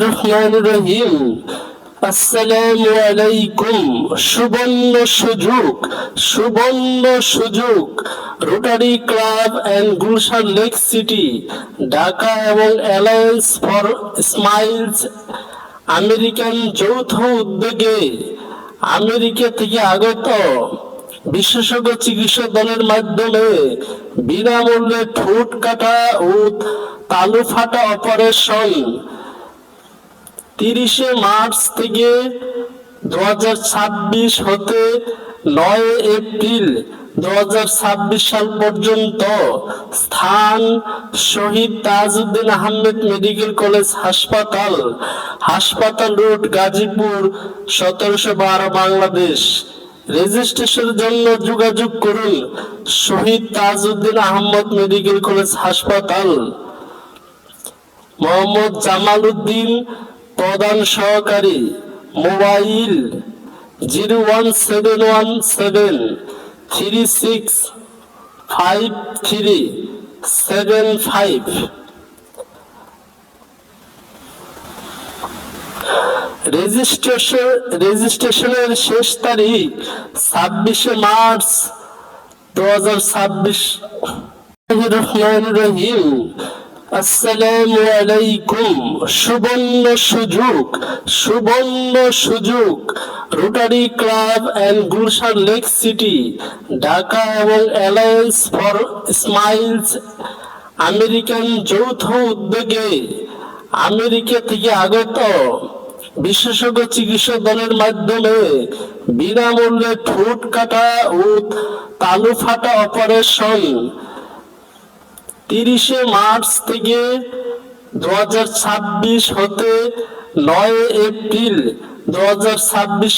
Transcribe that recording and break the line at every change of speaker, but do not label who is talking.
রহমানির রহিম। আসসালামু আলাইকুম। সুবর্ণ সুযোগ Rotary Club and Gulshan Lake City, Dhaka এবং অ্যালায়েন্স ফর স্মাইলস আমেরিকান যৌথ উদ্যোগে আমেরিকা থেকে আগত বিশেষজ্ঞ চিকিৎসক দলের মাধ্যমে বিনামূল্যে ঠোঁট কাটা ও তালু ফাটা অপারেশন 30 মার্চ থেকে 2026 হতে 9 এপ্রিল 2026 সাল পর্যন্ত। স্থান শহীদ তাজউদ্দিন আহমেদ মেডিকেল কলেজ হাসপাতাল রোড, গাজীপুর 1712, বাংলাদেশ। রেজিস্ট্রেশনের জন্য যোগাযোগ করুন শহীদ তাজউদ্দিন আহমেদ মেডিকেল কলেজ হাসপাতাল। মোহাম্মদ জামাল উদ্দিন, প্রধান সহকারী। মোবাইল 01717365375। রেজিস্ট্রেশনের শেষ তারিখ 26 মার্চ 2026। রহমানির রহিম। আসসালামু আলাইকুম। সুবর্ণ সুযোগ Rotary Club and Gulshan Lake City, Dhaka এবং অ্যালায়েন্স ফর স্মাইলস আমেরিকান যৌথ উদ্যোগে আমেরিকা থেকে আগত বিশেষজ্ঞ চিকিৎসক দলের মাধ্যমে বিনামূল্যে ঠোঁট কাটা ও তালু ফাটা অপারেশন 30 মার্চ থেকে 2026 হতে 9 এপ্রিল 2026